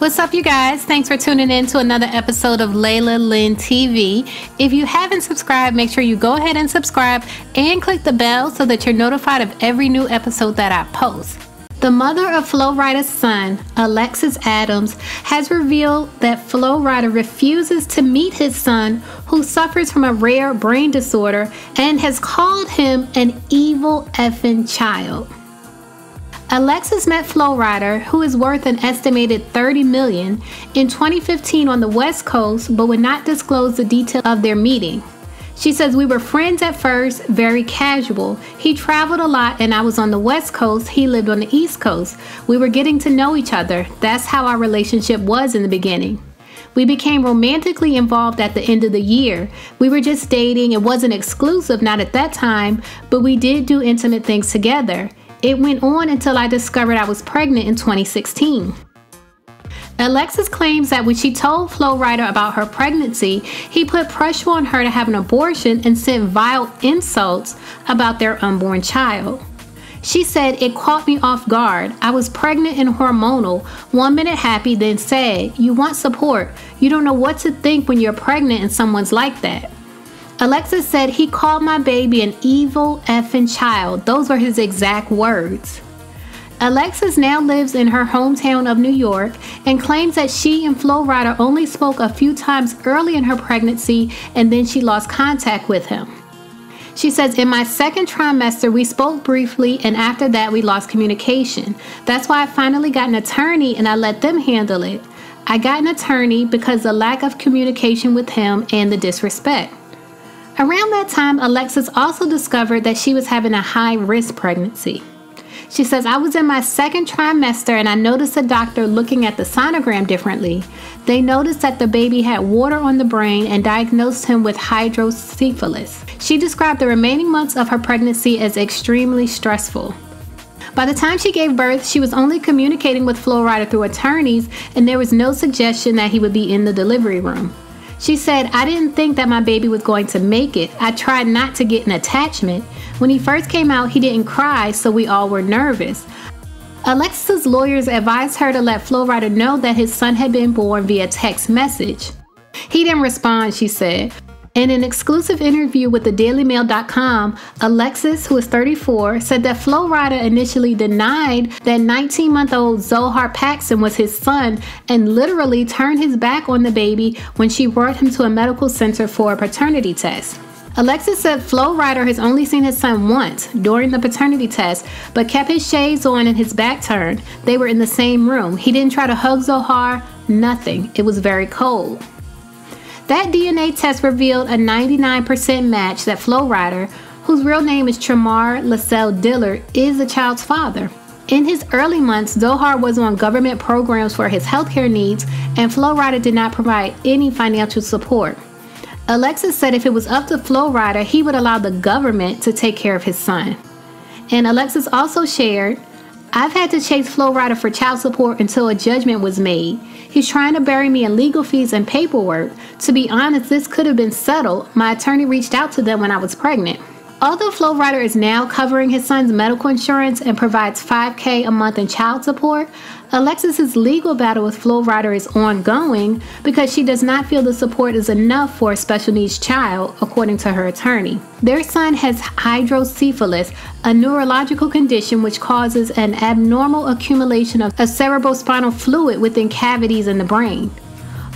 What's up, you guys? Thanks for tuning in to another episode of Lailah Lynn TV. If you haven't subscribed, make sure you go ahead and subscribe and click the bell so that you're notified of every new episode that I post. The mother of Flo Rida's son, Alexis Adams, has revealed that Flo Rida refuses to meet his son, who suffers from a rare brain disorder, and has called him an evil effing child. Alexis met Flo Rida, who is worth an estimated $30 million, in 2015 on the West Coast, but would not disclose the details of their meeting. She says, "We were friends at first, very casual. He traveled a lot and I was on the West Coast, he lived on the East Coast. We were getting to know each other. That's how our relationship was in the beginning. We became romantically involved at the end of the year. We were just dating. It wasn't exclusive, not at that time, but we did do intimate things together. It went on until I discovered I was pregnant in 2016. Alexis claims that when she told Flo Rida about her pregnancy, he put pressure on her to have an abortion and sent vile insults about their unborn child. She said, "It caught me off guard. I was pregnant and hormonal, 1 minute happy, then sad. You want support. You don't know what to think when you're pregnant and someone's like that." Alexis said, "He called my baby an evil effing child." Those were his exact words. Alexis now lives in her hometown of New York and claims that she and Flo Rida only spoke a few times early in her pregnancy and then she lost contact with him. She says, "In my second trimester, we spoke briefly and after that we lost communication. That's why I finally got an attorney and I let them handle it. I got an attorney because the lack of communication with him and the disrespect." Around that time, Alexis also discovered that she was having a high-risk pregnancy. She says, "I was in my second trimester and I noticed the doctor looking at the sonogram differently. They noticed that the baby had water on the brain and diagnosed him with hydrocephalus." She described the remaining months of her pregnancy as extremely stressful. By the time she gave birth, she was only communicating with Flo Rida through attorneys and there was no suggestion that he would be in the delivery room. She said, "I didn't think that my baby was going to make it. I tried not to get an attachment. When he first came out, he didn't cry, so we all were nervous." Alexis' lawyers advised her to let Flo Rida know that his son had been born via text message. He didn't respond, she said. In an exclusive interview with thedailymail.com, Alexis, who is 34, said that Flo Rida initially denied that 19-month-old Zohar Paxson was his son and literally turned his back on the baby when she brought him to a medical center for a paternity test. Alexis said Flo Rida has only seen his son once during the paternity test, but kept his shades on and his back turned. They were in the same room. He didn't try to hug Zohar, nothing. It was very cold. That DNA test revealed a 99% match that Flo Rida, whose real name is Tremar Lascelle Dillard, is the child's father. In his early months, Zohar was on government programs for his healthcare needs, and Flo Rida did not provide any financial support. Alexis said if it was up to Flo Rida, he would allow the government to take care of his son. And Alexis also shared, "I've had to chase Flo Rida for child support until a judgment was made. He's trying to bury me in legal fees and paperwork. To be honest, this could have been settled. My attorney reached out to them when I was pregnant." Although Flo Rida is now covering his son's medical insurance and provides $5,000 a month in child support, Alexis's legal battle with Flo Rida is ongoing because she does not feel the support is enough for a special needs child, according to her attorney. Their son has hydrocephalus, a neurological condition which causes an abnormal accumulation of cerebrospinal fluid within cavities in the brain.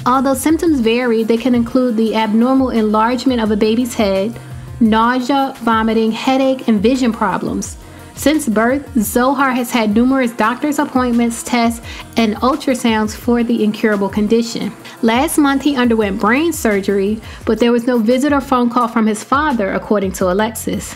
Although symptoms vary, they can include the abnormal enlargement of a baby's head, nausea, vomiting, headache, and vision problems. Since birth, Zohar has had numerous doctor's appointments, tests, and ultrasounds for the incurable condition. Last month, he underwent brain surgery, but there was no visit or phone call from his father, according to Alexis.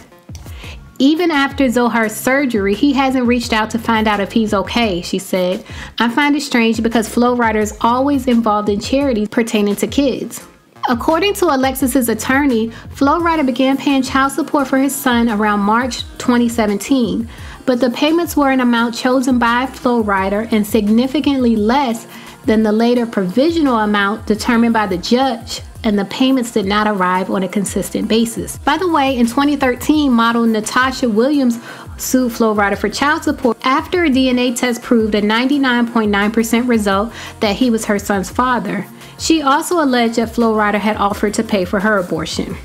Even after Zohar's surgery, he hasn't reached out to find out if he's okay, she said. "I find it strange because Flo Rida is always involved in charities pertaining to kids." According to Alexis's attorney, Flo Rida began paying child support for his son around March 2017, but the payments were an amount chosen by Flo Rida and significantly less than the later provisional amount determined by the judge, and the payments did not arrive on a consistent basis. By the way, in 2013, model Natasha Williams sued Flo Rida for child support after a DNA test proved a 99.9% result that he was her son's father. She also alleged that Flo Rida had offered to pay for her abortion.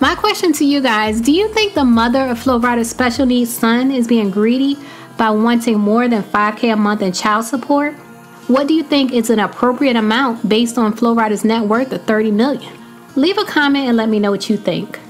My question to you guys, do you think the mother of Flo Rida's special needs son is being greedy by wanting more than $5,000 a month in child support? What do you think is an appropriate amount based on Flo Rida's net worth of $30 million? Leave a comment and let me know what you think.